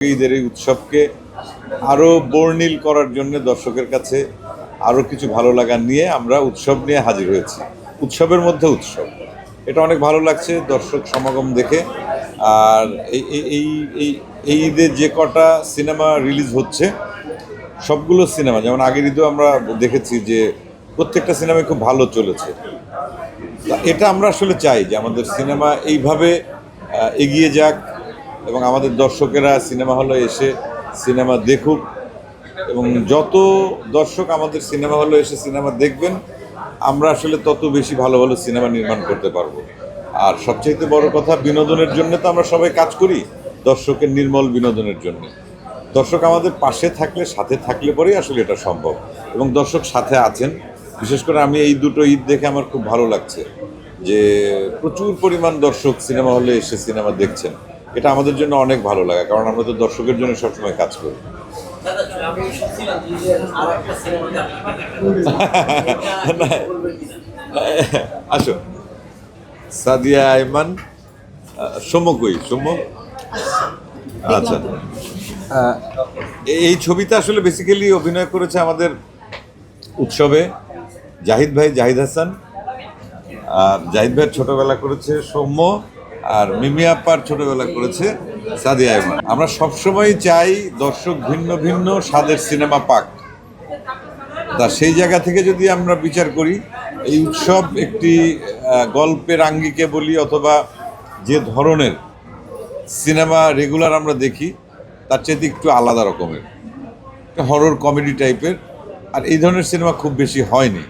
ঈদের এই উৎসবকে আরও বর্ণিল করার জন্য দর্শকের কাছে আরও কিছু ভালো লাগা নিয়ে আমরা উৎসব নিয়ে হাজির হয়েছি। উৎসবের মধ্যে উৎসব, এটা অনেক ভালো লাগছে দর্শক সমাগম দেখে। আর এই এই এই এই ঈদে যে কটা সিনেমা রিলিজ হচ্ছে সবগুলো সিনেমা, যেমন আগের ঈদেও আমরা দেখেছি যে প্রত্যেকটা সিনেমাই খুব ভালো চলেছে। এটা আমরা আসলে চাই যে আমাদের সিনেমা এইভাবে এগিয়ে যাক এবং আমাদের দর্শকেরা সিনেমা হলে এসে সিনেমা দেখুক, এবং যত দর্শক আমাদের সিনেমা হলে এসে সিনেমা দেখবেন আমরা আসলে তত বেশি ভালো ভালো সিনেমা নির্মাণ করতে পারবো। আর সবচাইতে বড় কথা, বিনোদনের জন্য তো আমরা সবাই কাজ করি, দর্শকের নির্মল বিনোদনের জন্য। দর্শক আমাদের পাশে থাকলে, সাথে থাকলে পরেই আসলে এটা সম্ভব, এবং দর্শক সাথে আছেন। বিশেষ করে আমি এই দুটো ঈদ দেখে আমার খুব ভালো লাগছে যে প্রচুর পরিমাণ দর্শক সিনেমা হলে এসে সিনেমা দেখছেন। এটা আমাদের জন্য অনেক ভালো লাগে, কারণ আমরা তো দর্শকের জন্য সবসময় কাজ করি। আসো, সাদিয়া আইমান, সৌম্য কই? সৌম্য, আচ্ছা। এই ছবিতে আসলে বেসিক্যালি অভিনয় করেছে আমাদের উৎসবে জাহিদ ভাই, জাহিদ হাসান। আর জাহিদ ভাইয়ের ছোটবেলা করেছে সৌম্য, আর মিমি আপার ছোটবেলা করেছে সাদিয়া আইমান। আমরা সবসময় চাই দর্শক ভিন্ন ভিন্ন স্বাদের সিনেমা পাক। তা সেই জায়গা থেকে যদি আমরা বিচার করি, এই উৎসব একটি গল্পের আঙ্গিকে বলি, অথবা যে ধরনের সিনেমা রেগুলার আমরা দেখি তার চেয়ে একটু আলাদা রকমের, হরর কমেডি টাইপের। আর এই ধরনের সিনেমা খুব বেশি হয়নি,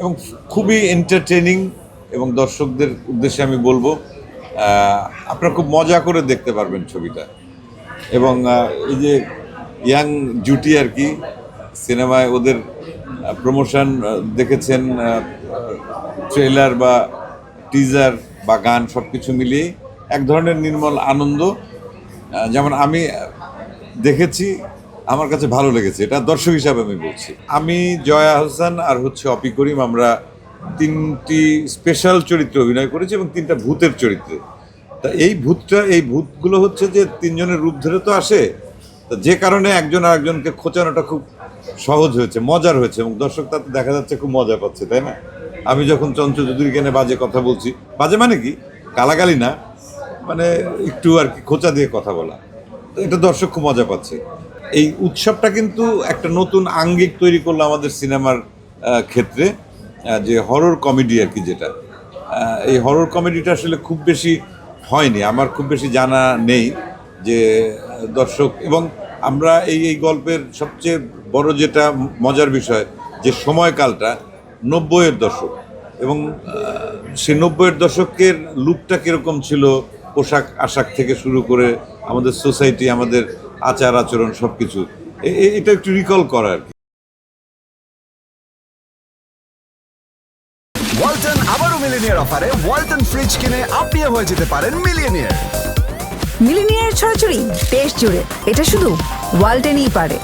এবং খুবই এন্টারটেনিং। এবং দর্শকদের উদ্দেশ্যে আমি বলবো, আপনারা খুব মজা করে দেখতে পারবেন ছবিটা। এবং এই যে ইয়াং জুটি আর কি, সিনেমায় ওদের প্রমোশন দেখেছেন, ট্রেলার বা টিজার বা গান সব কিছু মিলিয়ে এক ধরনের নির্মল আনন্দ। যেমন আমি দেখেছি, আমার কাছে ভালো লেগেছে, এটা দর্শক হিসাবে আমি বলছি। আমি, জয়া হোসেন আর অপি করিম, আমরা 3টি স্পেশাল চরিত্রে অভিনয় করেছি এবং 3টা ভূতের চরিত্রে। তা এই ভূতগুলো হচ্ছে যে 3জনের রূপ ধরে তো আসে, তা যে কারণে একজন আরেকজনকে খোঁচানোটা খুব সহজ হয়েছে, মজার হয়েছে, এবং দর্শক তাতে দেখা যাচ্ছে খুব মজা পাচ্ছে, তাই না? আমি যখন চঞ্চল চৌধুরীকে নিয়ে বাজে কথা বলছি, বাজে মানে কি, গালাগালি না, মানে একটু আর কি খোঁচা দিয়ে কথা বলা, তো এটা দর্শক খুব মজা পাচ্ছে। এই উৎসবটা কিন্তু একটা নতুন আঙ্গিক তৈরি করলো আমাদের সিনেমার ক্ষেত্রে, যে হরর কমেডি আর কি, যেটা এই হরর কমেডিটা আসলে খুব বেশি হয়নি, আমার খুব বেশি জানা নেই যে দর্শক। এবং আমরা এই গল্পের সবচেয়ে বড় যেটা মজার বিষয়, যে সময়কালটা 90-এর দশক, এবং সেই 90-এর দশকের লুকটা কীরকম ছিল, পোশাক আশাক থেকে শুরু করে আমাদের সোসাইটি, আমাদের আচার আচরণ, সব কিছু এটা একটু রিকল করা আর কি। ওয়ালটন আবারও মিলিনিয়ার অফারে ওয়ালটন ফ্রিজ কিনে আপনিও হয়ে যেতে পারেন মিলিয়নিয়ার। মিলিনিয়ার ছড়াছড়ি দেশ জুড়ে, এটা শুধু ওয়ালটেনই পারে।